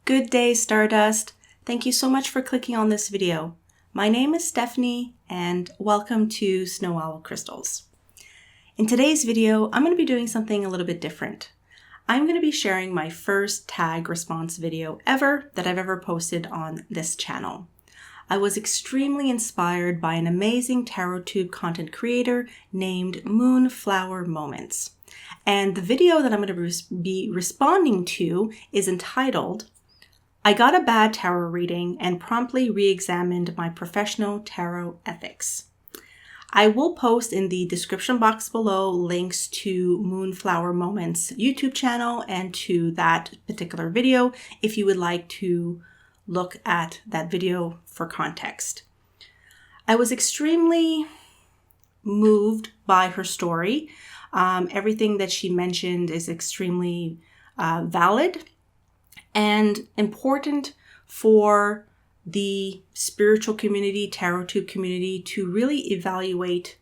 Good day, Stardust. Thank you so much for clicking on this video. My name is Stephanie and welcome to Snow Owl Crystals. In today's video, I'm going to be doing something a little bit different. I'm going to be sharing my first tag response video ever that I've ever posted on this channel. I was extremely inspired by an amazing tarot tube content creator named Moonflower Moments. And the video that I'm going to be responding to is entitled, I got a bad tarot reading and promptly re-examined my professional tarot ethics. I will post in the description box below links to Moonflower Moments YouTube channel and to that particular video if you would like to look at that video for context. I was extremely moved by her story. Everything that she mentioned is extremely valid and important for the spiritual community, tarot tube community, to really evaluate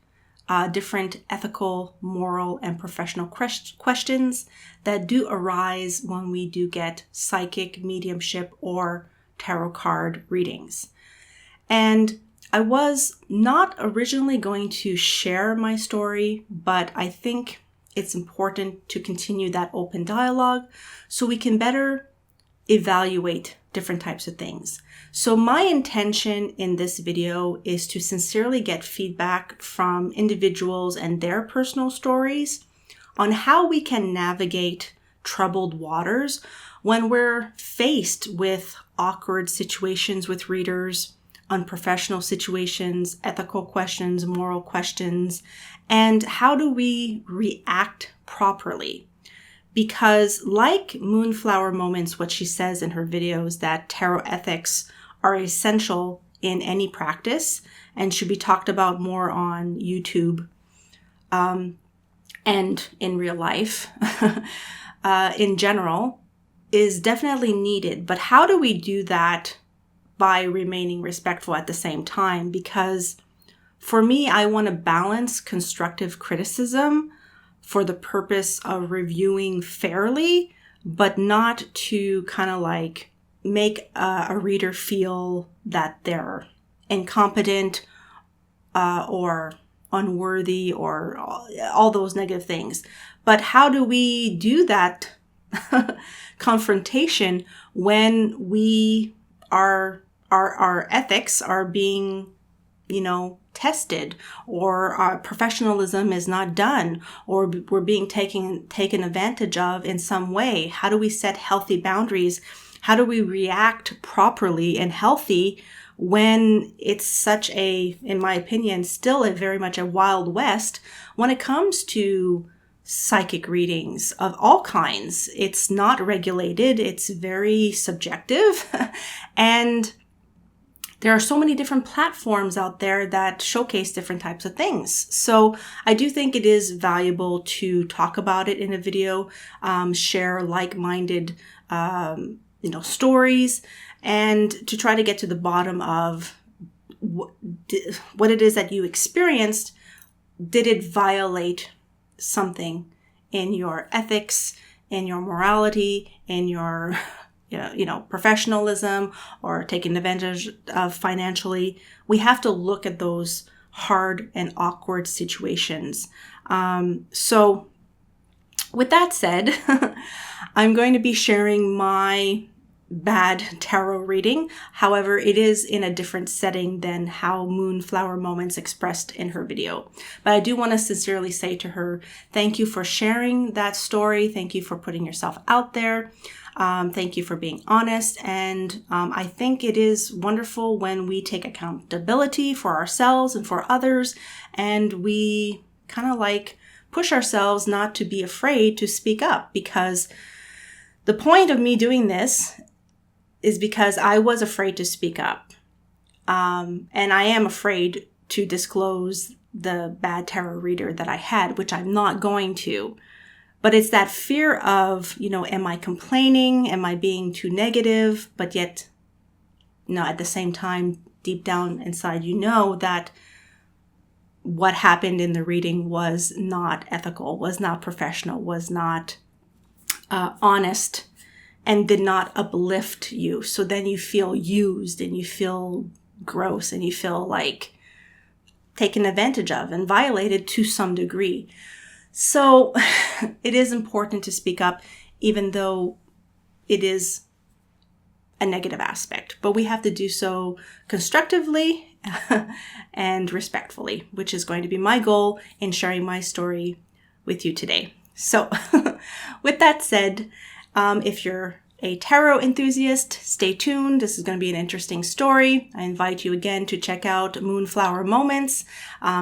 different ethical, moral, and professional questions that do arise when we do get psychic, mediumship, or tarot card readings. And I was not originally going to share my story, but I think it's important to continue that open dialogue so we can better evaluate different types of things. So my intention in this video is to sincerely get feedback from individuals and their personal stories on how we can navigate troubled waters when we're faced with awkward situations with readers, unprofessional situations, ethical questions, moral questions, and how do we react properly? Because like Moonflower Moments, what she says in her videos that tarot ethics are essential in any practice and should be talked about more on YouTube and in real life in general, is definitely needed. But how do we do that by remaining respectful at the same time? Because for me, I want to balance constructive criticism for the purpose of reviewing fairly, but not to kind of like make a reader feel that they're incompetent or unworthy or all those negative things. But how do we do that confrontation when we are our ethics are being, tested, or our professionalism is not done, or we're being taken advantage of in some way? How do we set healthy boundaries? How do we react properly and healthy when it's such a, in my opinion, still very much a wild west when it comes to psychic readings of all kinds? It's not regulated. It's very subjective. And there are so many different platforms out there that showcase different types of things. So I do think it is valuable to talk about it in a video, share like-minded, stories, and to try to get to the bottom of what it is that you experienced. Did it violate something in your ethics, in your morality, in your professionalism, or taken advantage of financially? We have to look at those hard and awkward situations. So with that said, I'm going to be sharing my bad tarot reading. However, it is in a different setting than how Moonflower Moments expressed in her video. But I do want to sincerely say to her, thank you for sharing that story. Thank you for putting yourself out there. Thank you for being honest. And I think it is wonderful when we take accountability for ourselves and for others, and we kind of like push ourselves not to be afraid to speak up, because the point of me doing this is because I was afraid to speak up. And I am afraid to disclose the bad tarot reader that I had, which I'm not going to. But it's that fear of, am I complaining? Am I being too negative? But yet, at the same time, deep down inside, that what happened in the reading was not ethical, was not professional, was not honest, and did not uplift you. So then you feel used and you feel gross and you feel like taken advantage of and violated to some degree. So it is important to speak up, even though it is a negative aspect, but we have to do so constructively and respectfully, which is going to be my goal in sharing my story with you today. So with that said, if you're a tarot enthusiast, stay tuned. This is going to be an interesting story. I invite you again to check out Moonflower Moments.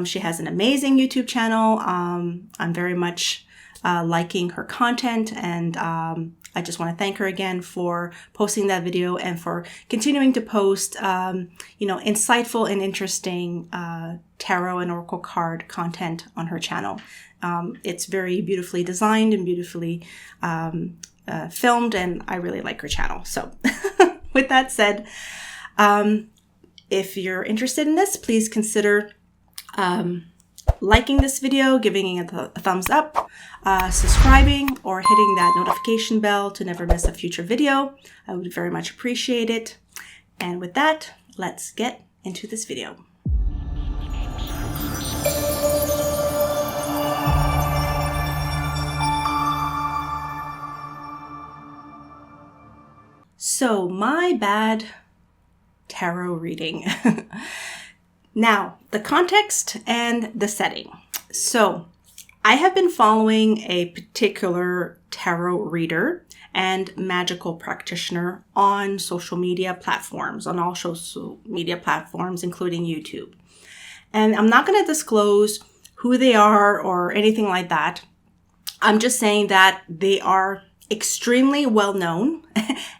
She has an amazing YouTube channel. I'm very much liking her content, and I just want to thank her again for posting that video and for continuing to post, insightful and interesting tarot and oracle card content on her channel. It's very beautifully designed and beautifully filmed, and I really like her channel. So with that said, if you're interested in this, please consider liking this video, giving it a thumbs up, subscribing, or hitting that notification bell to never miss a future video. I would very much appreciate it. And with that, let's get into this video. So, my bad tarot reading. Now, the context and the setting. So, I have been following a particular tarot reader and magical practitioner on social media platforms, on all social media platforms, including YouTube. And I'm not going to disclose who they are or anything like that. I'm just saying that they are extremely well known,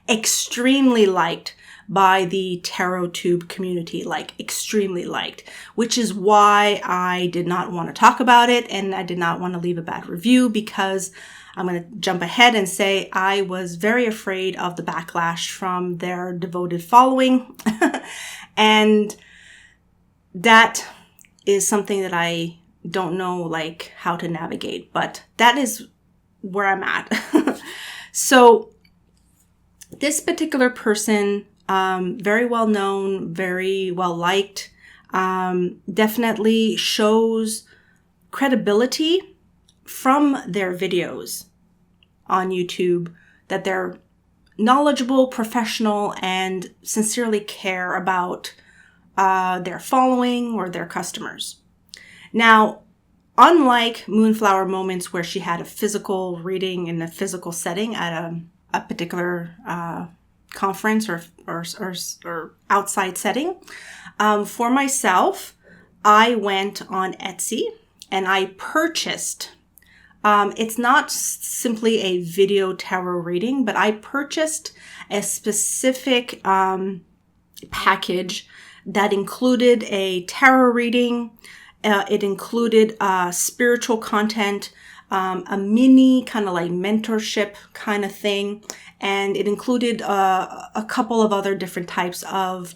extremely liked by the tarot tube community, like extremely liked, which is why I did not want to talk about it and I did not want to leave a bad review, because I'm going to jump ahead and say I was very afraid of the backlash from their devoted following. And that is something that I don't know like how to navigate, but that is where I'm at. So this particular person, very well known, very well liked, definitely shows credibility from their videos on YouTube, that they're knowledgeable, professional, and sincerely care about their following or their customers. Now, unlike Moonflower Moments, where she had a physical reading in a physical setting at a particular conference or outside setting, for myself, I went on Etsy and I purchased, it's not simply a video tarot reading, but I purchased a specific package that included a tarot reading. It included spiritual content, a mini kind of like mentorship kind of thing. And it included a couple of other different types of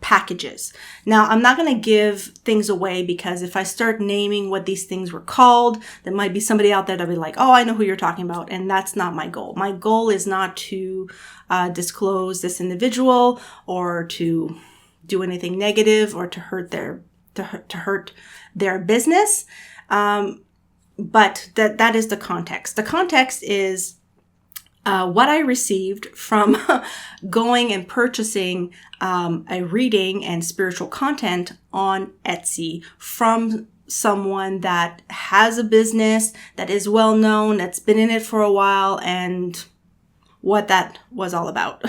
packages. Now, I'm not going to give things away, because if I start naming what these things were called, there might be somebody out there that'll be like, oh, I know who you're talking about. And that's not my goal. My goal is not to disclose this individual or to do anything negative or to hurt their business. But that is the context. The context is what I received from going and purchasing a reading and spiritual content on Etsy from someone that has a business, that is well known, that's been in it for a while, and what that was all about.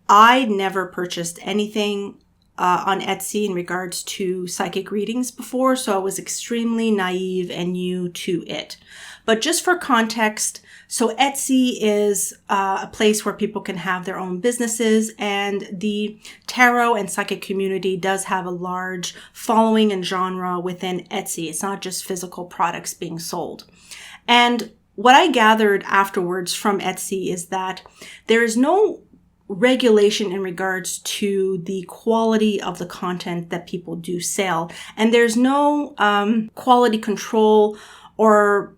I never purchased anything on Etsy in regards to psychic readings before, so I was extremely naive and new to it. But just for context, so Etsy is a place where people can have their own businesses, and the tarot and psychic community does have a large following and genre within Etsy. It's not just physical products being sold. And what I gathered afterwards from Etsy is that there is no regulation in regards to the quality of the content that people do sell. And there's no quality control or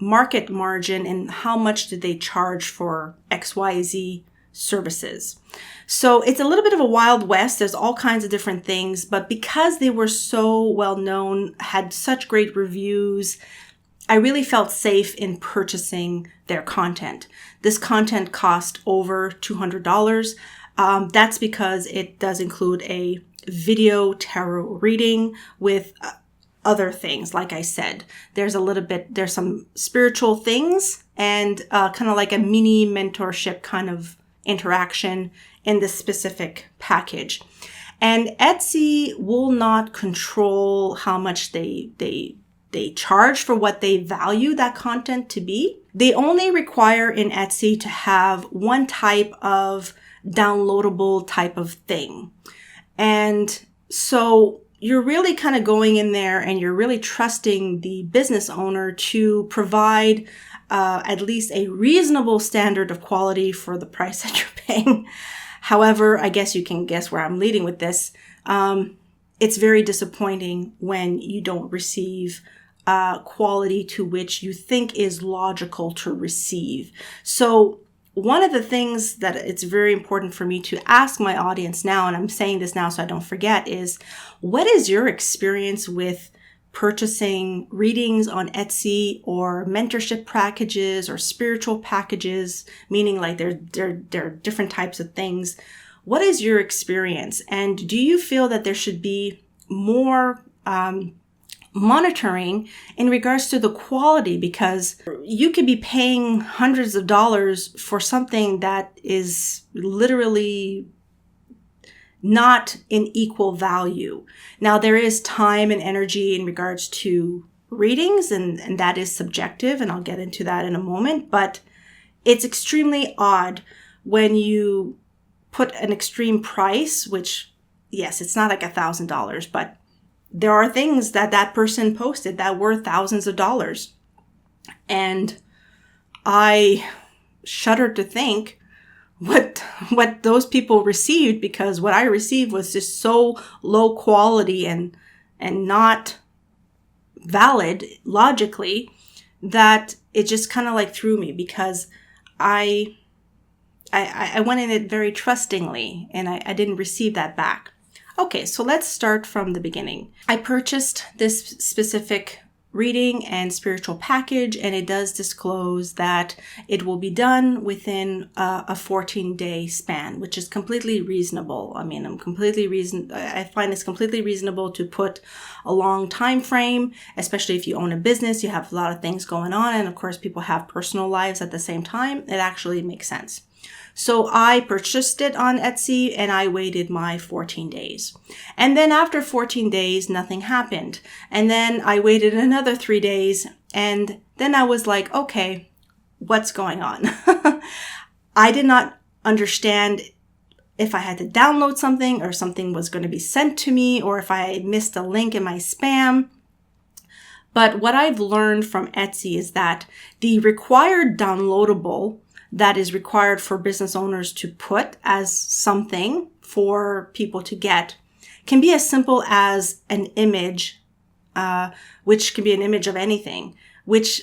market margin and how much did they charge for XYZ services. So it's a little bit of a wild west. There's all kinds of different things, but because they were so well known, had such great reviews, I really felt safe in purchasing their content. This content cost over $200. That's because it does include a video tarot reading with other things. Like I said, there's some spiritual things and kind of like a mini mentorship kind of interaction in this specific package. And Etsy will not control how much they charge for what they value that content to be. They only require in Etsy to have one type of downloadable type of thing. And so you're really kind of going in there and you're really trusting the business owner to provide at least a reasonable standard of quality for the price that you're paying. However, I guess you can guess where I'm leading with this. It's very disappointing when you don't receive quality to which you think is logical to receive. So one of the things that it's very important for me to ask my audience now, and I'm saying this now so I don't forget, is what is your experience with purchasing readings on Etsy or mentorship packages or spiritual packages, meaning like they're different types of things. What is your experience? And do you feel that there should be more monitoring in regards to the quality? Because you could be paying hundreds of dollars for something that is literally not in equal value. Now, there is time and energy in regards to readings, and that is subjective, and I'll get into that in a moment, but it's extremely odd when you put an extreme price, which, yes, it's not like $1,000, but there are things that that person posted that were thousands of dollars. And I shudder to think what those people received, because what I received was just so low quality and not valid logically that it just kind of like threw me, because I went in it very trustingly and I didn't receive that back. Okay, so let's start from the beginning. I purchased this specific reading and spiritual package, and it does disclose that it will be done within a 14-day span, which is completely reasonable. I mean, I find it's completely reasonable to put a long time frame, especially if you own a business, you have a lot of things going on, and of course people have personal lives at the same time. It actually makes sense. So I purchased it on Etsy and I waited my 14 days. And then after 14 days, nothing happened. And then I waited another 3 days. And then I was like, okay, what's going on? I did not understand if I had to download something or something was going to be sent to me, or if I missed a link in my spam. But what I've learned from Etsy is that the required downloadable that is required for business owners to put as something for people to get can be as simple as an image, which can be an image of anything, which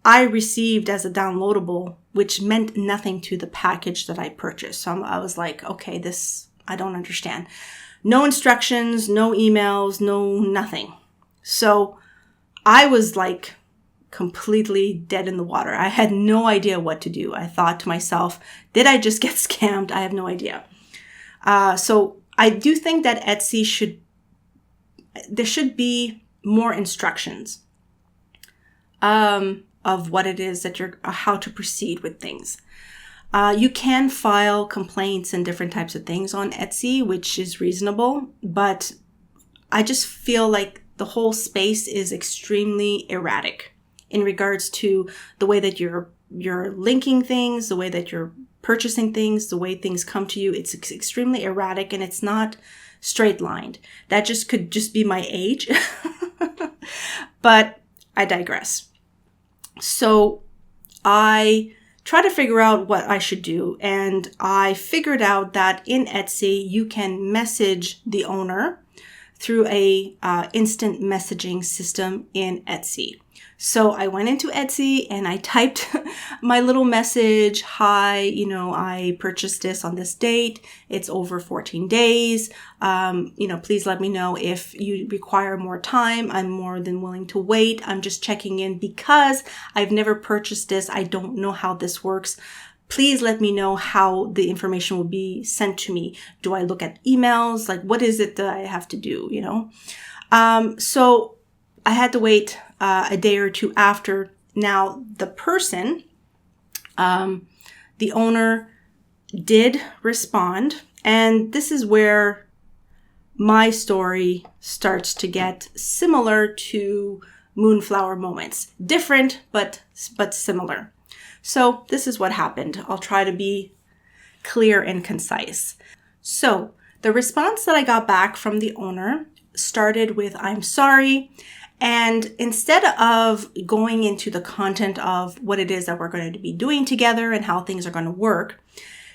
I received as a downloadable, which meant nothing to the package that I purchased. So I was like, okay, this, I don't understand. No instructions, no emails, no nothing. So I was like completely dead in the water. I had no idea what to do. I thought to myself, did I just get scammed? I have no idea. So I do think that Etsy there should be more instructions of what it is that how to proceed with things. You can file complaints and different types of things on Etsy, which is reasonable, but I just feel like the whole space is extremely erratic in regards to the way that you're linking things, the way that you're purchasing things, the way things come to you. It's extremely erratic and it's not straight lined. That could just be my age, but I digress. So I try to figure out what I should do. And I figured out that in Etsy, you can message the owner through a instant messaging system in Etsy. So I went into Etsy and I typed my little message. Hi, I purchased this on this date. It's over 14 days. Please let me know if you require more time. I'm more than willing to wait. I'm just checking in because I've never purchased this. I don't know how this works. Please let me know how the information will be sent to me. Do I look at emails? Like, what is it that I have to do, So I had to wait a day or two after. Now, the person, the owner, did respond. And this is where my story starts to get similar to Moonflower Moments. Different, but similar. So this is what happened. I'll try to be clear and concise. So the response that I got back from the owner started with, I'm sorry. And instead of going into the content of what it is that we're going to be doing together and how things are going to work,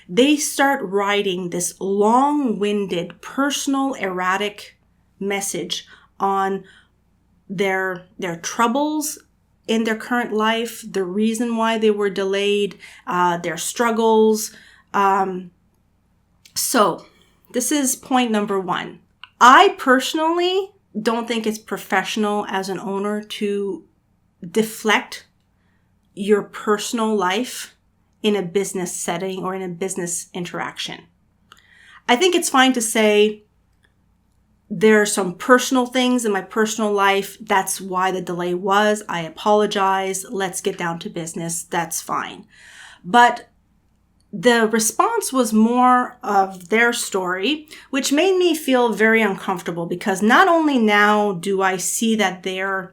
they start writing this long-winded, personal, erratic message on their troubles in their current life, the reason why they were delayed, their struggles. So this is point number one. I personally don't think it's professional as an owner to deflect your personal life in a business setting or in a business interaction. I think it's fine to say, there are some personal things in my personal life. That's why the delay was. I apologize. Let's get down to business. That's fine. But the response was more of their story, which made me feel very uncomfortable because not only now do I see that they're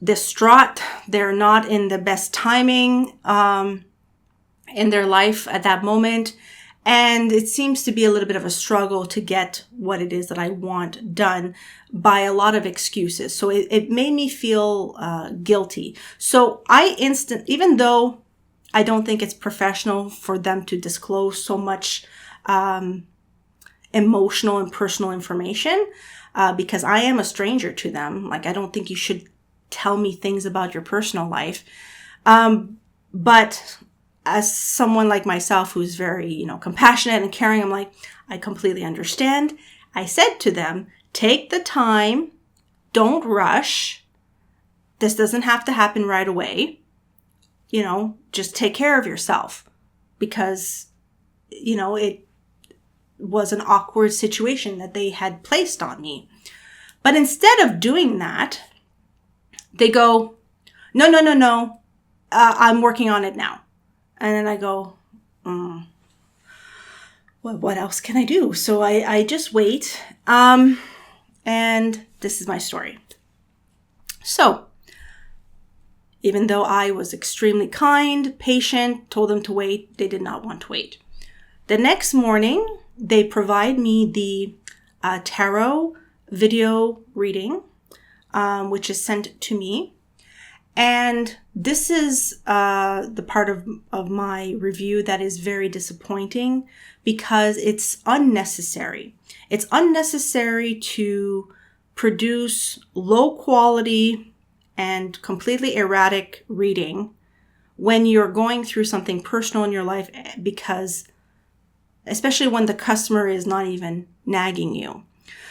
distraught, they're not in the best timing in their life at that moment. And it seems to be a little bit of a struggle to get what it is that I want done by a lot of excuses. So it made me feel guilty. So even though I don't think it's professional for them to disclose so much emotional and personal information, because I am a stranger to them. Like, I don't think you should tell me things about your personal life. But as someone like myself who's very, compassionate and caring, I'm like, I completely understand. I said to them, take the time, don't rush. This doesn't have to happen right away. Just take care of yourself because, it was an awkward situation that they had placed on me. But instead of doing that, they go, no, I'm working on it now. And then I go, well, what else can I do? So I just wait. And this is my story. So even though I was extremely kind, patient, told them to wait, they did not want to wait. The next morning, they provide me the tarot video reading, which is sent to me. And this is the part of my review that is very disappointing because it's unnecessary. It's unnecessary to produce low quality and completely erratic reading when you're going through something personal in your life, because especially when the customer is not even nagging you.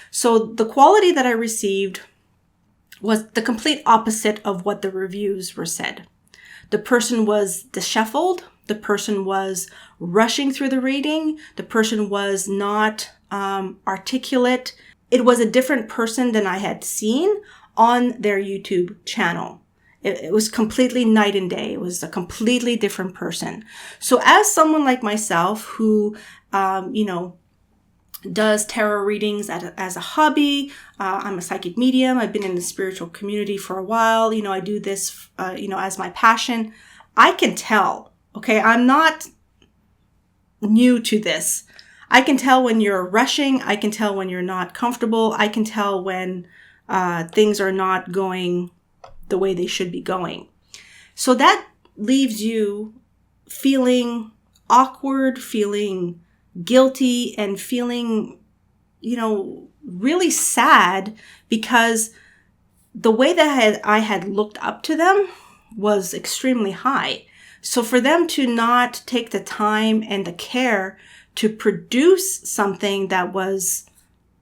So the quality that I received was the complete opposite of what the reviews were said. The person was disheveled. The person was rushing through the reading. The person was not articulate. It was a different person than I had seen on their YouTube channel. It was completely night and day. It was a completely different person. So as someone like myself who, does tarot readings as a hobby. I'm a psychic medium. I've been in the spiritual community for a while. I do this, as my passion. I can tell, okay? I'm not new to this. I can tell when you're rushing. I can tell when you're not comfortable. I can tell when things are not going the way they should be going. So that leaves you feeling awkward, feeling guilty, and feeling, really sad because the way that I had looked up to them was extremely high. So for them to not take the time and the care to produce something that was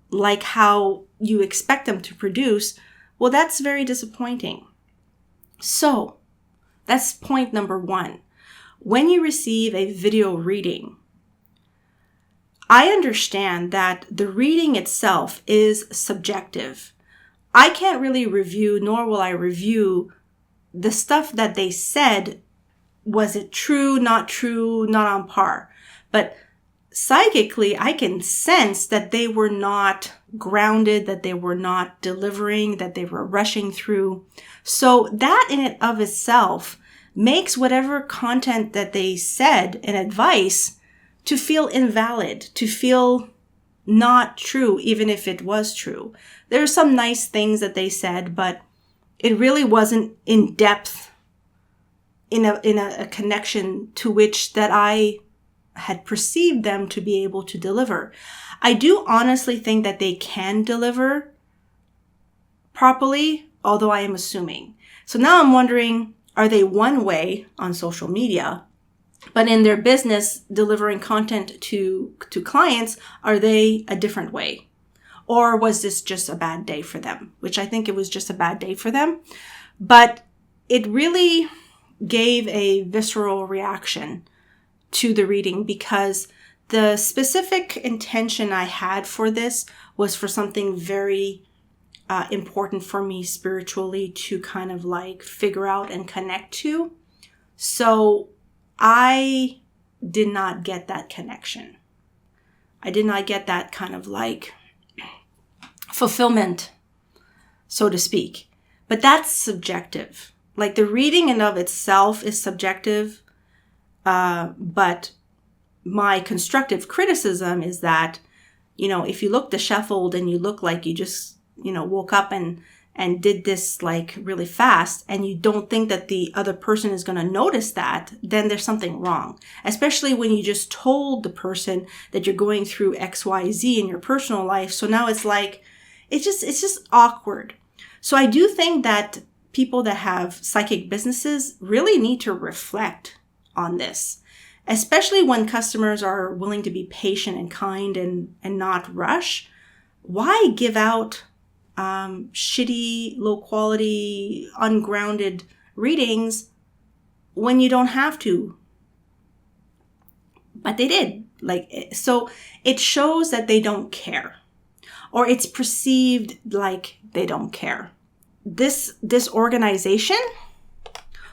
like how you expect them to produce, well, that's very disappointing. So that's point number one. When you receive a video reading, I understand that the reading itself is subjective. I can't really review, nor will I review the stuff that they said. Was it true, not on par? But psychically, I can sense that they were not grounded, that they were not delivering, that they were rushing through. So that in and of itself makes whatever content that they said and advice to feel invalid, to feel not true, even if it was true. There are some nice things that they said, but it really wasn't in depth in a connection to which that I had perceived them to be able to deliver. I do honestly think that they can deliver properly, although I am assuming. So now I'm wondering, are they one way on social media, but in their business delivering content to clients, are they a different way? Or was this just a bad day for them? Which I think it was just a bad day for them. But it really gave a visceral reaction to the reading, because the specific intention I had for this was for something very important for me spiritually to kind of like figure out and connect to. So I did not get that connection. I did not get that kind of like fulfillment, so to speak. But that's subjective. Like the reading in of itself is subjective. But my constructive criticism is that, if you look disheveled and you look like you just, woke up and did this like really fast, and you don't think that the other person is going to notice that, then there's something wrong. Especially when you just told the person that you're going through X, Y, Z in your personal life. So now it's like, it's just awkward. So I do think that people that have psychic businesses really need to reflect on this, especially when customers are willing to be patient and kind and not rush. Why give out shitty, low quality, ungrounded readings when you don't have to? But they did. So it shows that they don't care, or it's perceived like they don't care. This organization,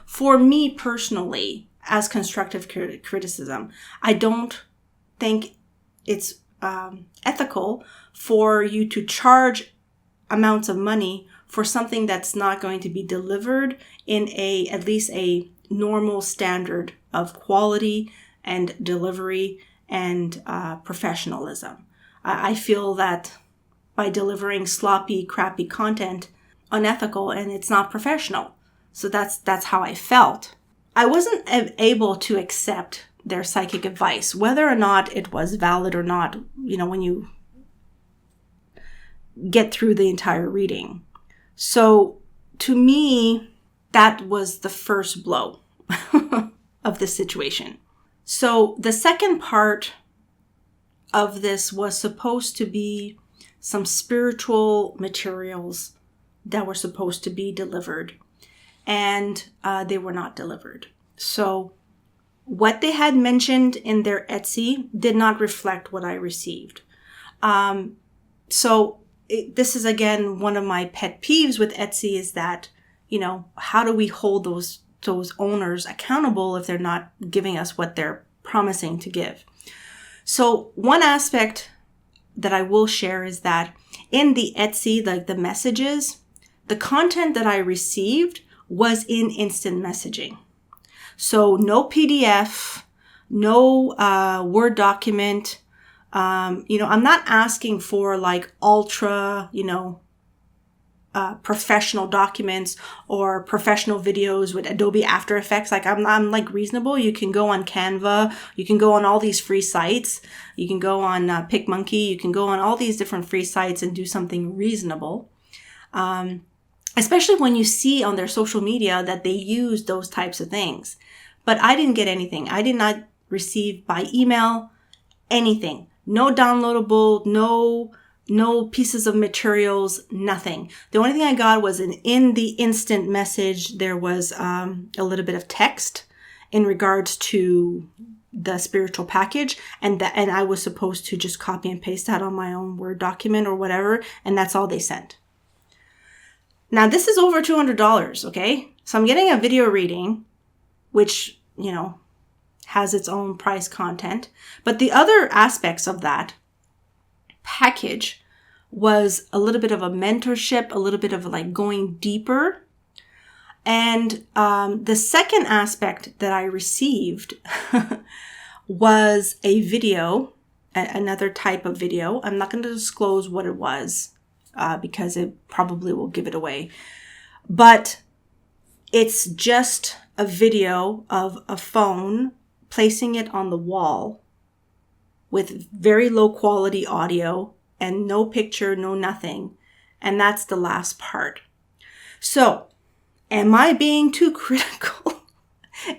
for me personally, as constructive criticism, I don't think it's ethical for you to charge amounts of money for something that's not going to be delivered in at least a normal standard of quality and delivery and professionalism. I feel that by delivering sloppy, crappy content, unethical, and it's not professional. So that's how I felt. I wasn't able to accept their psychic advice, whether or not it was valid or not, when you get through the entire reading. So to me, that was the first blow of the situation. So the second part of this was supposed to be some spiritual materials that were supposed to be delivered, and they were not delivered. So what they had mentioned in their Etsy did not reflect what I received. This is, again, one of my pet peeves with Etsy is that, how do we hold those owners accountable if they're not giving us what they're promising to give? So one aspect that I will share is that in the Etsy, like the messages, the content that I received was in instant messaging. So no PDF, no Word document. I'm not asking for like ultra, professional documents or professional videos with Adobe After Effects. Like I'm like reasonable. You can go on Canva. You can go on all these free sites. You can go on PicMonkey. You can go on all these different free sites and do something reasonable. especially when you see on their social media that they use those types of things. But I didn't get anything. I did not receive by email anything. No downloadable, no pieces of materials, nothing. The only thing I got was in the instant message, there was a little bit of text in regards to the spiritual package, and I was supposed to just copy and paste that on my own Word document or whatever, and that's all they sent. Now, this is over $200, okay? So I'm getting a video reading, which, you know, has its own price content. But the other aspects of that package was a little bit of a mentorship, a little bit of like going deeper. And the second aspect that I received was a video, another type of video. I'm not going to disclose what it was because it probably will give it away. But it's just a video of a phone, placing it on the wall with very low quality audio and no picture, no nothing. And that's the last part. So, am I being too critical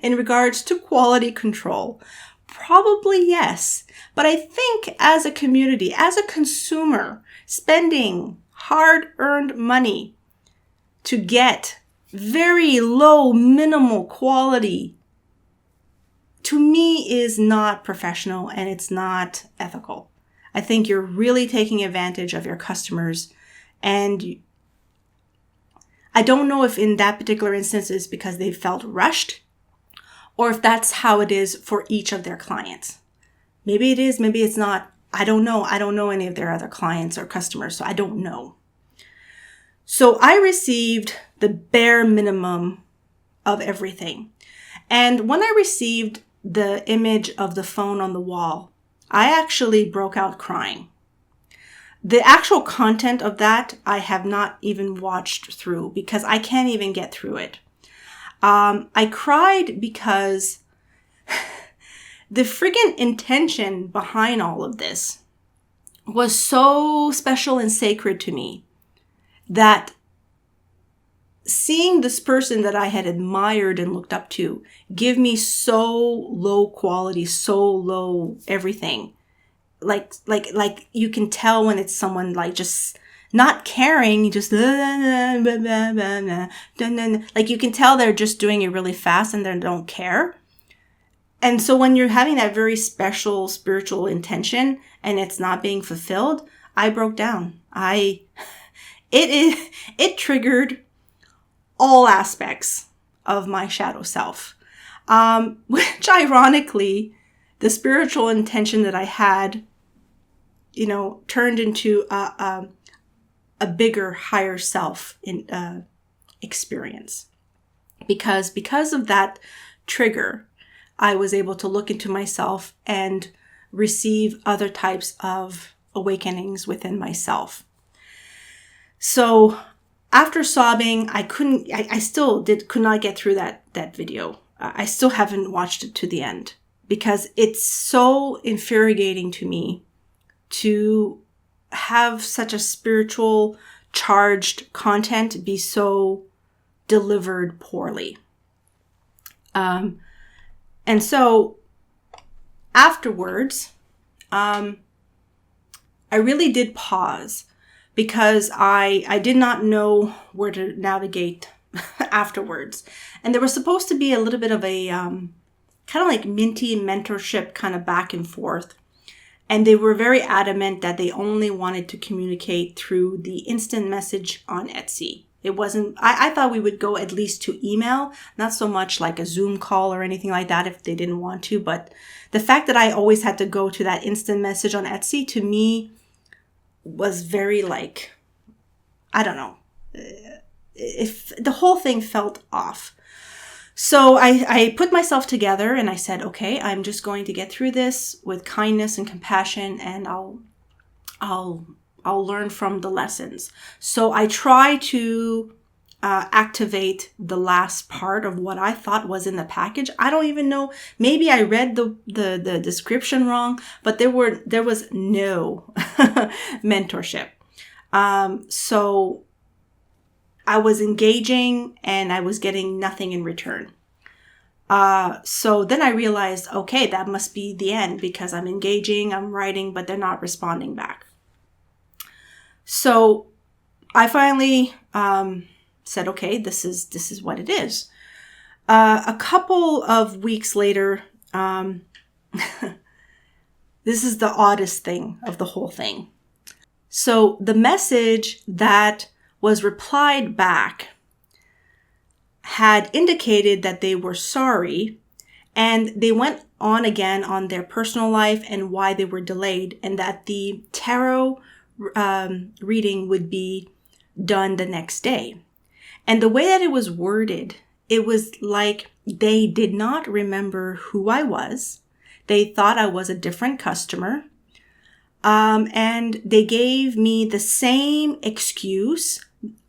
in regards to quality control? Probably yes. But I think as a community, as a consumer, spending hard-earned money to get very low, minimal quality, to me is not professional and it's not ethical. I think you're really taking advantage of your customers, and I don't know if in that particular instance it's because they felt rushed or if that's how it is for each of their clients. Maybe it is, maybe it's not. I don't know. I don't know any of their other clients or customers, so I don't know. So I received the bare minimum of everything. And when I received the image of the phone on the wall, I actually broke out crying. The actual content of that, I have not even watched through because I can't even get through it. I cried because the friggin' intention behind all of this was so special and sacred to me that seeing this person that I had admired and looked up to give me so low quality, so low everything. Like you can tell when it's someone like just not caring, just like you can tell they're just doing it really fast and they don't care. And so when you're having that very special spiritual intention and it's not being fulfilled, I broke down. It triggered all aspects of my shadow self, which ironically, the spiritual intention that I had, turned into a bigger, higher self in experience. Because of that trigger, I was able to look into myself and receive other types of awakenings within myself. So after sobbing, I still could not get through that video. I still haven't watched it to the end because it's so infuriating to me to have such a spiritual charged content be so delivered poorly. And so afterwards, I really did pause because I did not know where to navigate afterwards. And there was supposed to be a little bit of a kind of like minty mentorship kind of back and forth. And they were very adamant that they only wanted to communicate through the instant message on Etsy. It wasn't, I thought we would go at least to email, not so much like a Zoom call or anything like that if they didn't want to. But the fact that I always had to go to that instant message on Etsy to me was very like, I don't know, if the whole thing felt off. So I put myself together and I said, okay, I'm just going to get through this with kindness and compassion, and I'll learn from the lessons. So I try to activate the last part of what I thought was in the package. I don't even know. Maybe I read the description wrong, but there was no mentorship. So I was engaging and I was getting nothing in return. So then I realized, okay, that must be the end because I'm engaging, I'm writing, but they're not responding back. So I finally said, okay, this is what it is. A couple of weeks later, this is the oddest thing of the whole thing. So the message that was replied back had indicated that they were sorry, and they went on again on their personal life and why they were delayed, and that the tarot reading would be done the next day. And the way that it was worded, it was like they did not remember who I was. They thought I was a different customer. And they gave me the same excuse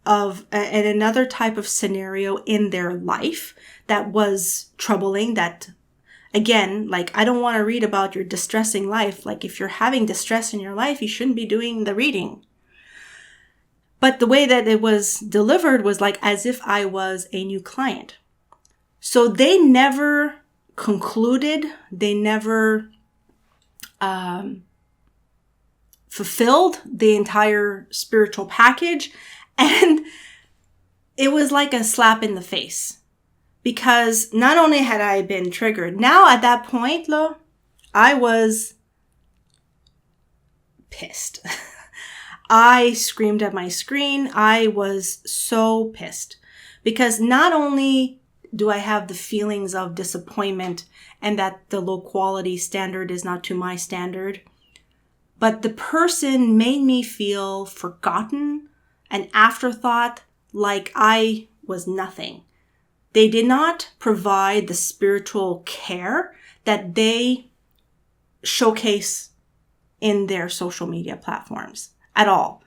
of and another type of scenario in their life that was troubling. That, again, like, I don't want to read about your distressing life. Like, if you're having distress in your life, you shouldn't be doing the reading. But the way that it was delivered was like as if I was a new client. So they never concluded, they never fulfilled the entire spiritual package. And it was like a slap in the face, because not only had I been triggered, now at that point, I was pissed. I screamed at my screen. I was so pissed because not only do I have the feelings of disappointment and that the low quality standard is not to my standard, but the person made me feel forgotten, an afterthought, like I was nothing. They did not provide the spiritual care that they showcase in their social media platforms at all.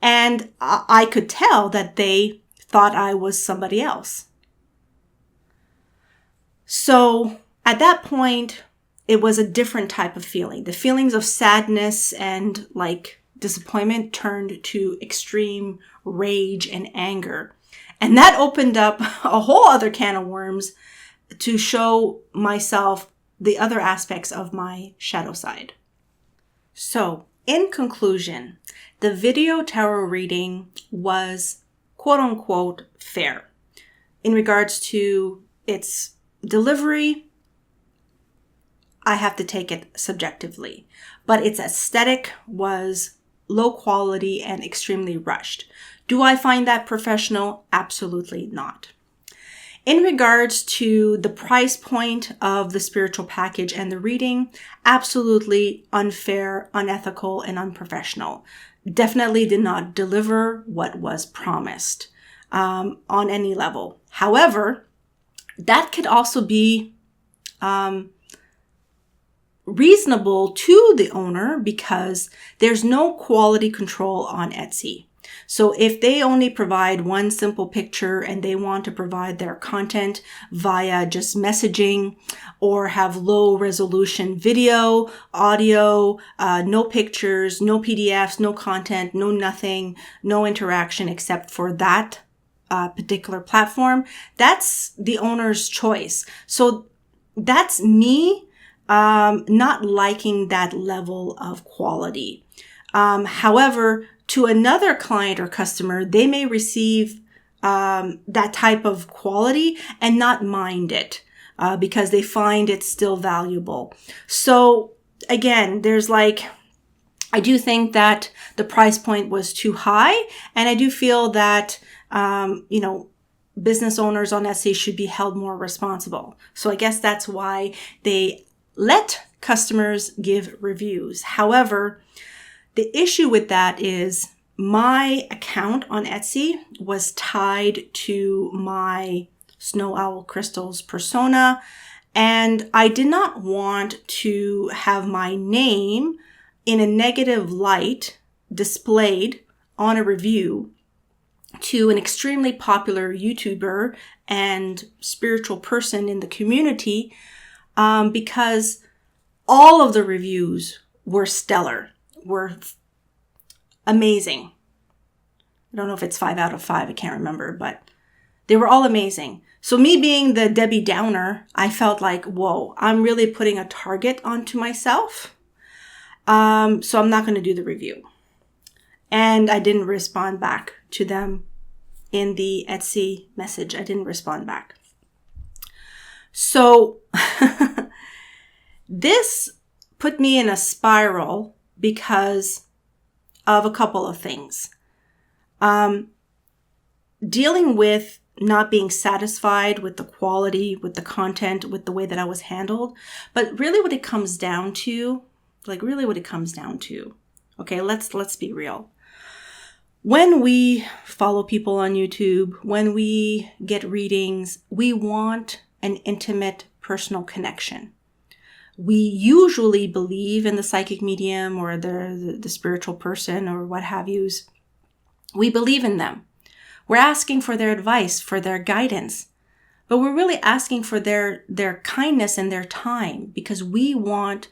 And I could tell that they thought I was somebody else. So at that point, it was a different type of feeling. The feelings of sadness and like disappointment turned to extreme rage and anger. And that opened up a whole other can of worms to show myself the other aspects of my shadow side. So, in conclusion, the video tarot reading was quote unquote fair. In regards to its delivery, I have to take it subjectively, but its aesthetic was low quality and extremely rushed. Do I find that professional? Absolutely not. In regards to the price point of the spiritual package and the reading, absolutely unfair, unethical, and unprofessional. Definitely did not deliver what was promised on any level. However, that could also be reasonable to the owner because there's no quality control on Etsy. So if they only provide one simple picture and they want to provide their content via just messaging or have low resolution video, audio, no pictures, no PDFs, no content, no nothing, no interaction except for that particular platform, that's the owner's choice. So that's me not liking that level of quality. However, to another client or customer, they may receive that type of quality and not mind it because they find it still valuable. So again, there's like, I do think that the price point was too high, and I do feel that business owners on Etsy should be held more responsible. So I guess that's why they let customers give reviews. However, the issue with that is my account on Etsy was tied to my Snow Owl Crystals persona, and I did not want to have my name in a negative light displayed on a review to an extremely popular YouTuber and spiritual person in the community, because all of the reviews were stellar, were amazing. I don't know if it's 5 out of 5. I can't remember, but they were all amazing. So me being the Debbie Downer, I felt like, whoa, I'm really putting a target onto myself. So I'm not going to do the review. And I didn't respond back to them in the Etsy message. I didn't respond back. So this put me in a spiral because of a couple of things. Dealing with not being satisfied with the quality, with the content, with the way that I was handled. But really what it comes down to, okay, let's be real. When we follow people on YouTube, when we get readings, we want an intimate personal connection. We usually believe in the psychic medium or the spiritual person or what have yous. We believe in them. We're asking for their advice, for their guidance, but we're really asking for their kindness and their time because we want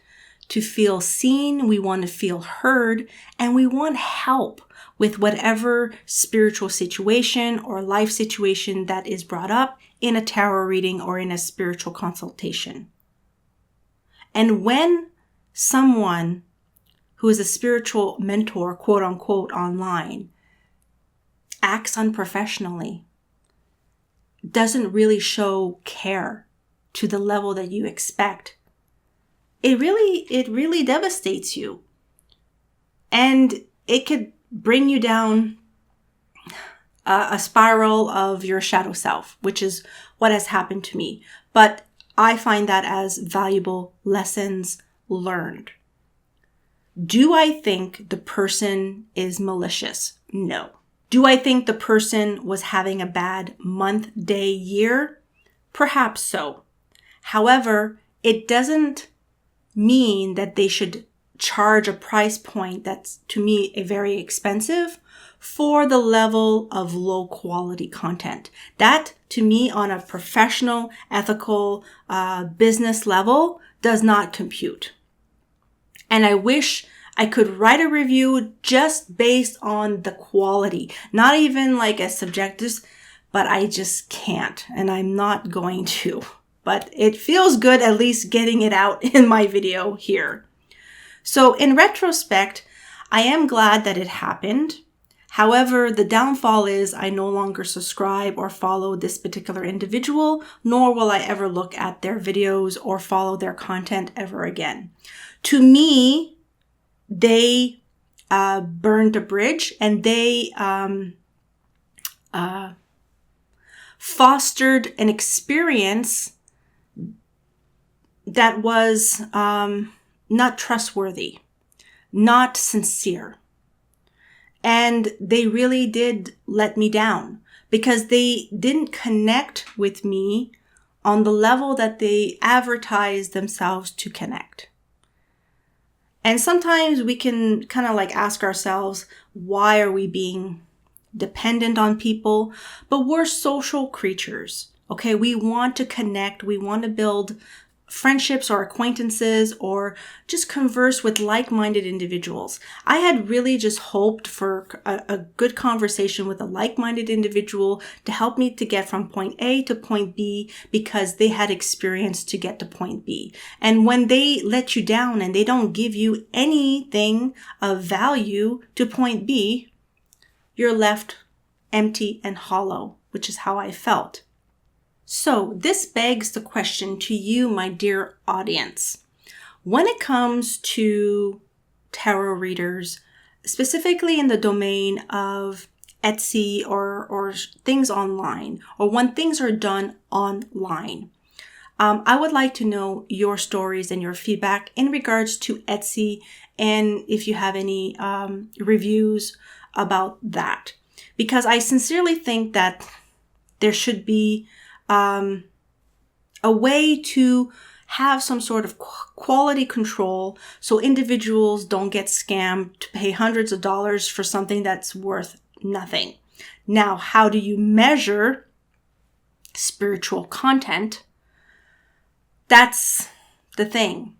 to feel seen, we want to feel heard, and we want help with whatever spiritual situation or life situation that is brought up in a tarot reading or in a spiritual consultation. And when someone who is a spiritual mentor, quote unquote, online, acts unprofessionally, doesn't really show care to the level that you expect, it really devastates you. And it could bring you down a spiral of your shadow self, which is what has happened to me. But I find that as valuable lessons learned. Do I think the person is malicious? No. Do I think the person was having a bad month, day, year? Perhaps so. However, it doesn't mean that they should charge a price point that's, to me, a very expensive for the level of low quality content. That, to me, on a professional, ethical, business level, does not compute. And I wish I could write a review just based on the quality, not even like a subjective, but I just can't, and I'm not going to. But it feels good at least getting it out in my video here. So in retrospect, I am glad that it happened. However, the downfall is I no longer subscribe or follow this particular individual, nor will I ever look at their videos or follow their content ever again. To me, they burned a bridge and they fostered an experience that was not trustworthy, not sincere. And they really did let me down because they didn't connect with me on the level that they advertised themselves to connect. And sometimes we can kind of like ask ourselves, why are we being dependent on people? But we're social creatures, okay? We want to connect. We want to build friendships or acquaintances or just converse with like-minded individuals. I had really just hoped for a good conversation with a like-minded individual to help me to get from point A to point B because they had experience to get to point B. And when they let you down and they don't give you anything of value to point B, you're left empty and hollow, which is how I felt. So this begs the question to you, my dear audience. When it comes to tarot readers, specifically in the domain of Etsy or things online, or when things are done online, I would like to know your stories and your feedback in regards to Etsy, and if you have any reviews about that. Because I sincerely think that there should be a way to have some sort of quality control so individuals don't get scammed to pay hundreds of dollars for something that's worth nothing. Now, how do you measure spiritual content? That's the thing.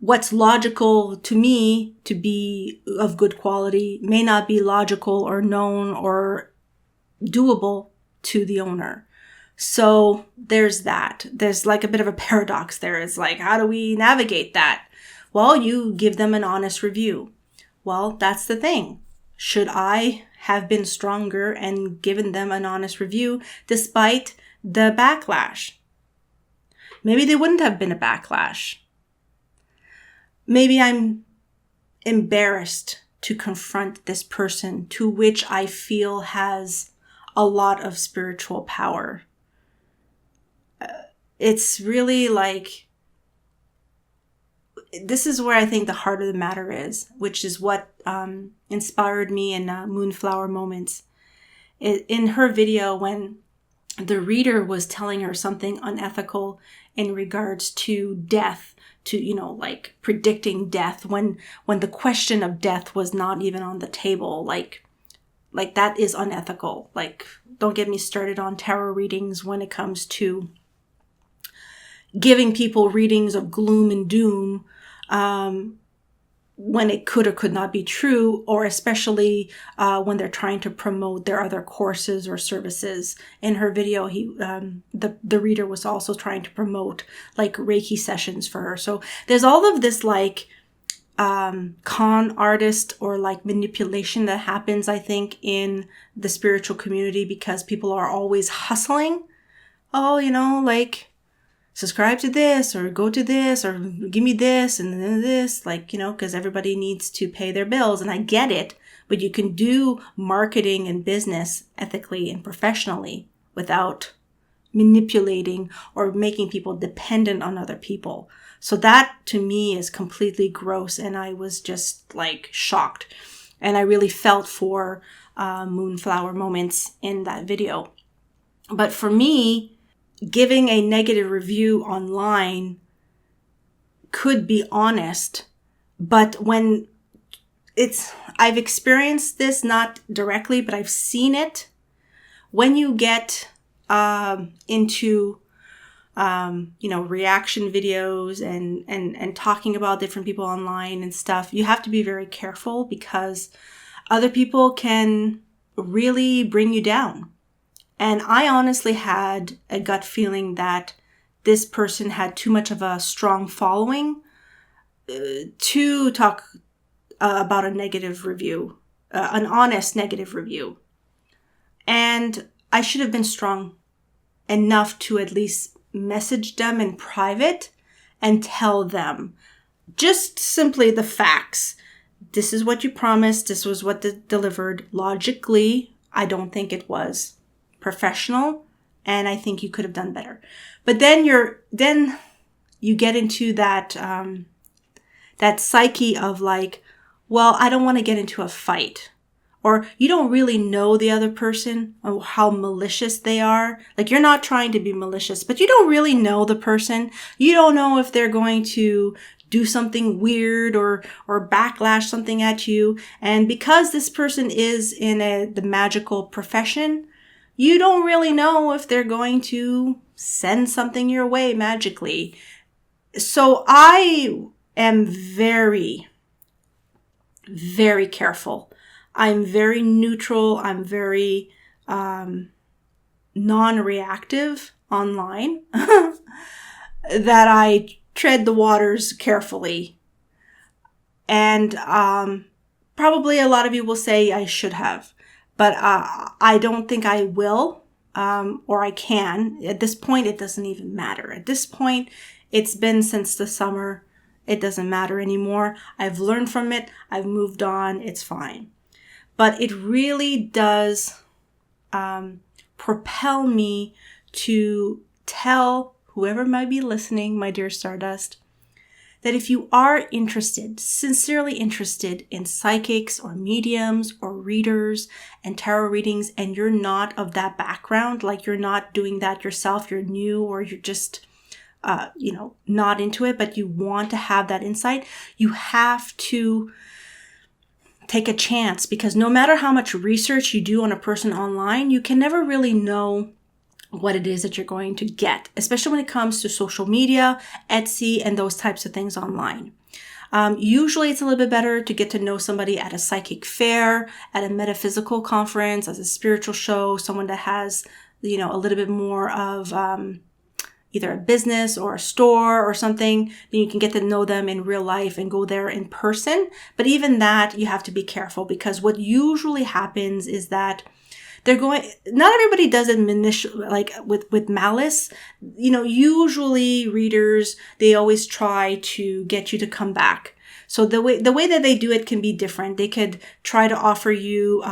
what's logical to me to be of good quality may not be logical or known or doable to the owner. So there's that. There's like a bit of a paradox there. It's like, how do we navigate that? Well, you give them an honest review. Well, that's the thing. Should I have been stronger and given them an honest review despite the backlash? Maybe there wouldn't have been a backlash. Maybe I'm embarrassed to confront this person to which I feel has a lot of spiritual power. It's really like, this is where I think the heart of the matter is, which is what inspired me in Moonflower Moments. In her video, when the reader was telling her something unethical in regards to death, to, like predicting death, when the question of death was not even on the table, like that is unethical. Like, don't get me started on tarot readings when it comes to giving people readings of gloom and doom, when it could or could not be true, or especially when they're trying to promote their other courses or services. In her video, the reader was also trying to promote like Reiki sessions for her. So there's all of this like con artist or like manipulation that happens, I think, in the spiritual community, because people are always hustling. Oh, like, subscribe to this or go to this or give me this and then this, like, because everybody needs to pay their bills. And I get it, but you can do marketing and business ethically and professionally without manipulating or making people dependent on other people. So that to me is completely gross. And I was just like shocked. And I really felt for Moonflower Moments in that video. But for me, giving a negative review online could be honest, but when I've experienced this, not directly, but I've seen it. When you get into reaction videos and talking about different people online and stuff, you have to be very careful, because other people can really bring you down. And I honestly had a gut feeling that this person had too much of a strong following to talk about a negative review, an honest negative review. And I should have been strong enough to at least message them in private and tell them just simply the facts. This is what you promised. This was what delivered. Logically, I don't think it was professional, and I think you could have done better. But then you get into that psyche of like, well, I don't want to get into a fight, or you don't really know the other person or how malicious they are. Like, you're not trying to be malicious, but you don't really know the person. You don't know if they're going to do something weird or backlash something at you. And because this person is in the magical profession, you don't really know if they're going to send something your way magically. So I am very, very careful. I'm very neutral. I'm very non-reactive online, that I tread the waters carefully. And probably a lot of you will say I should have. But I don't think I will, or I can. At this point, it doesn't even matter. At this point, it's been since the summer. It doesn't matter anymore. I've learned from it. I've moved on. It's fine. But it really does propel me to tell whoever might be listening, my dear Stardust, that if you are interested, sincerely interested in psychics or mediums or readers and tarot readings, and you're not of that background, like you're not doing that yourself, you're new, or you're just, not into it, but you want to have that insight, you have to take a chance, because no matter how much research you do on a person online, you can never really know what it is that you're going to get, especially when it comes to social media, Etsy, and those types of things online. Usually it's a little bit better to get to know somebody at a psychic fair, at a metaphysical conference, as a spiritual show, someone that has, a little bit more of either a business or a store or something. Then you can get to know them in real life and go there in person. But even that, you have to be careful, because what usually happens is that not everybody does it like with malice. Usually readers, they always try to get you to come back. So the way that they do it can be different. They could try to offer you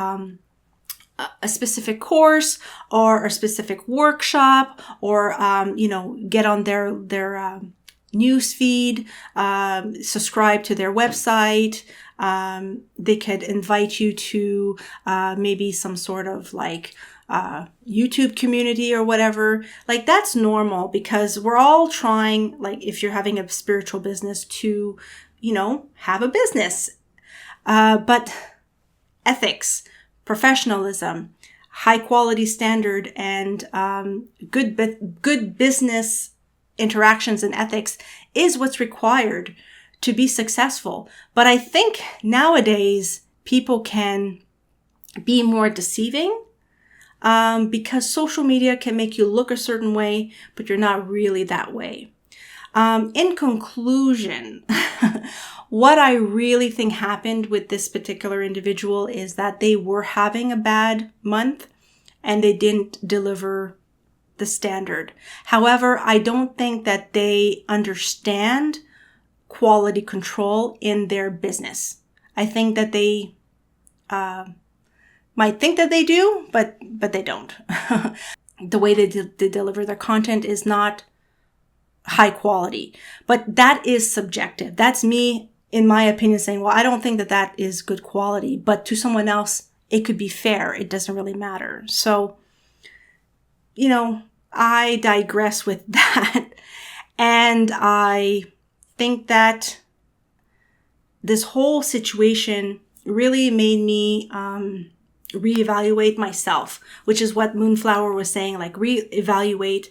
a specific course or a specific workshop, or get on their news feed, subscribe to their website. They could invite you to maybe some sort of like YouTube community or whatever. Like, that's normal, because we're all trying, like, if you're having a spiritual business, to have a business. But ethics, professionalism, high quality standard, and good business interactions and ethics is what's required to be successful. But I think nowadays people can be more deceiving, because social media can make you look a certain way, but you're not really that way. In conclusion, what I really think happened with this particular individual is that they were having a bad month and they didn't deliver the standard. However, I don't think that they understand quality control in their business. I think that they might think that they do, but they don't. The way they deliver their content is not high quality, but that is subjective. That's me, in my opinion, saying, well, I don't think that is good quality, but to someone else, it could be fair. It doesn't really matter. So, I digress with that. And I think that this whole situation really made me reevaluate myself, which is what Moonflower was saying, like reevaluate,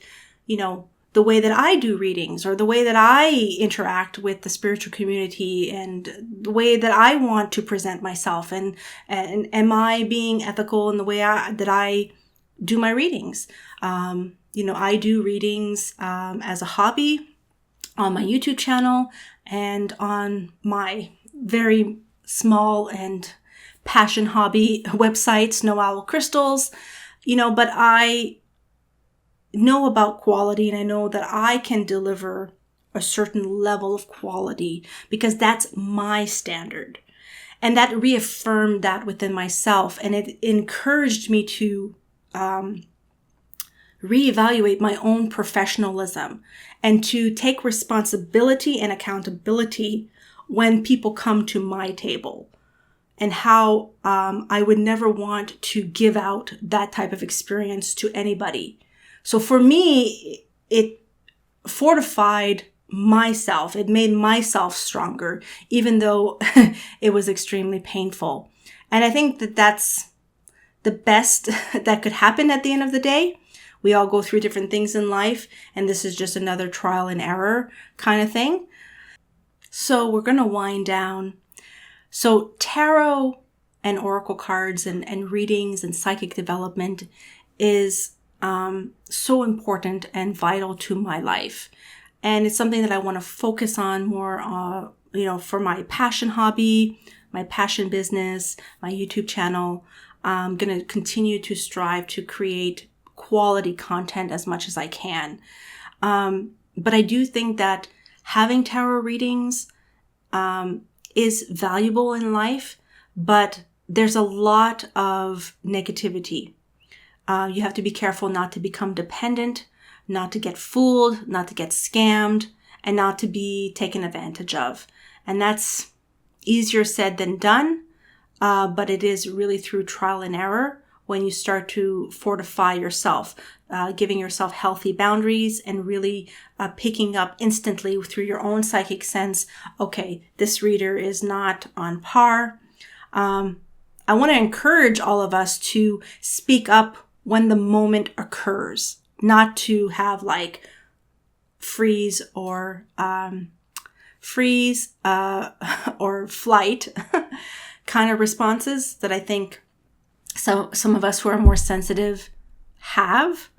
the way that I do readings, or the way that I interact with the spiritual community, and the way that I want to present myself, and am I being ethical in the way that I do my readings? I do readings as a hobby on my YouTube channel and on my very small and passion hobby website, 𝑘𝓈𝓉𝓇𝒶, but I know about quality, and I know that I can deliver a certain level of quality because that's my standard. And that reaffirmed that within myself, and it encouraged me to reevaluate my own professionalism and to take responsibility and accountability when people come to my table, and how I would never want to give out that type of experience to anybody. So for me, it fortified myself. It made myself stronger, even though it was extremely painful. And I think that that's the best that could happen at the end of the day. We all go through different things in life, and this is just another trial and error kind of thing. So we're going to wind down. So tarot and oracle cards and readings and psychic development is so important and vital to my life. And it's something that I want to focus on more, for my passion hobby, my passion business, my YouTube channel. I'm going to continue to strive to create quality content as much as I can. But I do think that having tarot readings is valuable in life, but there's a lot of negativity. You have to be careful not to become dependent, not to get fooled, not to get scammed, and not to be taken advantage of. And that's easier said than done, but it is really through trial and error when you start to fortify yourself, giving yourself healthy boundaries, and really picking up instantly through your own psychic sense, okay, this reader is not on par. I want to encourage all of us to speak up when the moment occurs, not to have like freeze or freeze or flight kind of responses that I think some of us who are more sensitive have,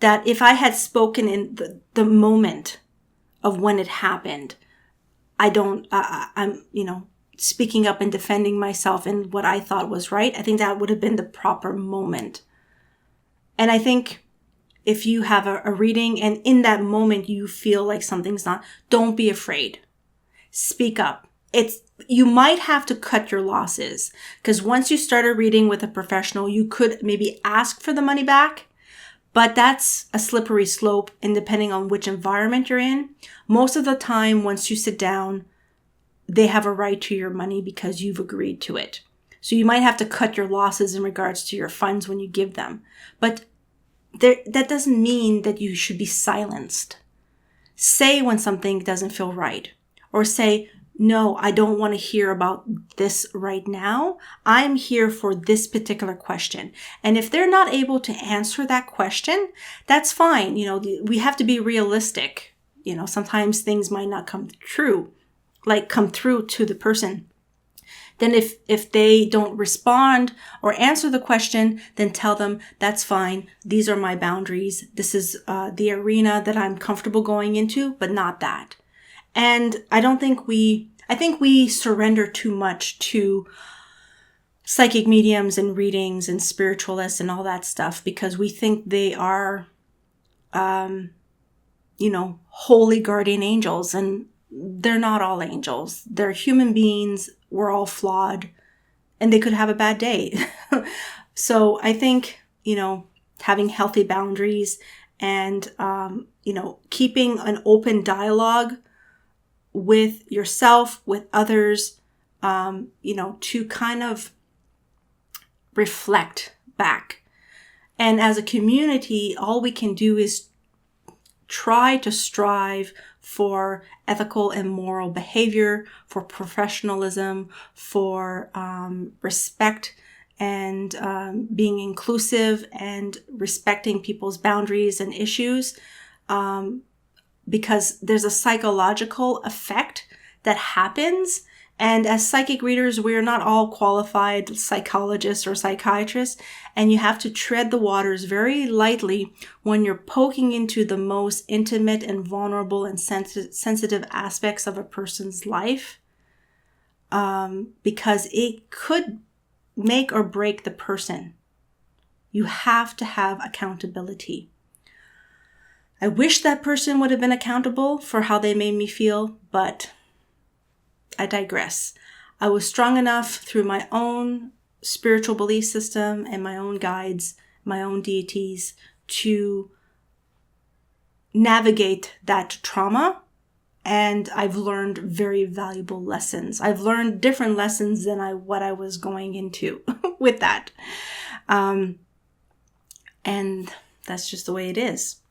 that if I had spoken in the moment of when it happened, I'm, speaking up and defending myself in what I thought was right. I think that would have been the proper moment. And I think if you have a reading and in that moment you feel like something's not, don't be afraid. Speak up. You might have to cut your losses, because once you start a reading with a professional, you could maybe ask for the money back, but that's a slippery slope, and depending on which environment you're in, most of the time, once you sit down, they have a right to your money because you've agreed to it. So you might have to cut your losses in regards to your funds when you give them. But that doesn't mean that you should be silenced. Say when something doesn't feel right, or say, no, I don't want to hear about this right now. I'm here for this particular question. And if they're not able to answer that question, that's fine. We have to be realistic. Sometimes things might not come through to the person. Then if they don't respond or answer the question, then tell them, that's fine. These are my boundaries. This is the arena that I'm comfortable going into, but not that. And I think we surrender too much to psychic mediums and readings and spiritualists and all that stuff, because we think they are, holy guardian angels, and they're not all angels. They're human beings. We're all flawed, and they could have a bad day. So I think, having healthy boundaries and, keeping an open dialogue with yourself, with others, to kind of reflect back. And as a community, all we can do is try to strive for ethical and moral behavior, for professionalism, for respect, and being inclusive and respecting people's boundaries and issues. Because there's a psychological effect that happens. And as psychic readers, we are not all qualified psychologists or psychiatrists, and you have to tread the waters very lightly when you're poking into the most intimate and vulnerable and sensitive aspects of a person's life, because it could make or break the person. You have to have accountability. I wish that person would have been accountable for how they made me feel, but I digress. I was strong enough through my own spiritual belief system and my own guides, my own deities, to navigate that trauma. And I've learned very valuable lessons. I've learned different lessons than what I was going into with that. And that's just the way it is.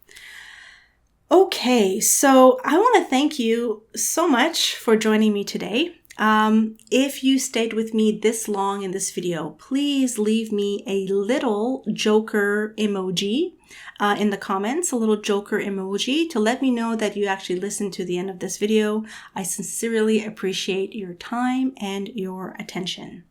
Okay, so I want to thank you so much for joining me today. If you stayed with me this long in this video, please leave me a little joker emoji in the comments, a little joker emoji to let me know that you actually listened to the end of this video. I sincerely appreciate your time and your attention.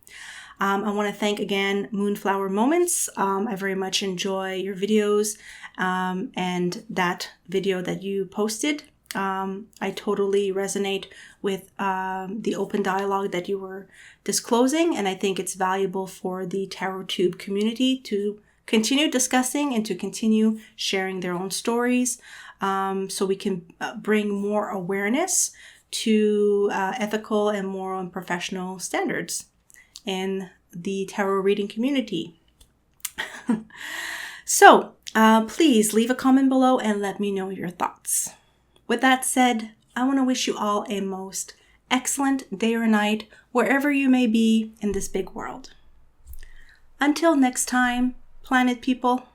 I want to thank again Moonflower Moments. I very much enjoy your videos and that video that you posted. I totally resonate with the open dialogue that you were disclosing, and I think it's valuable for the TarotTube community to continue discussing and to continue sharing their own stories, so we can bring more awareness to ethical and moral and professional standards in the tarot reading community. So please leave a comment below and let me know your thoughts. With that said, I want to wish you all a most excellent day or night, wherever you may be in this big world. Until next time, planet people.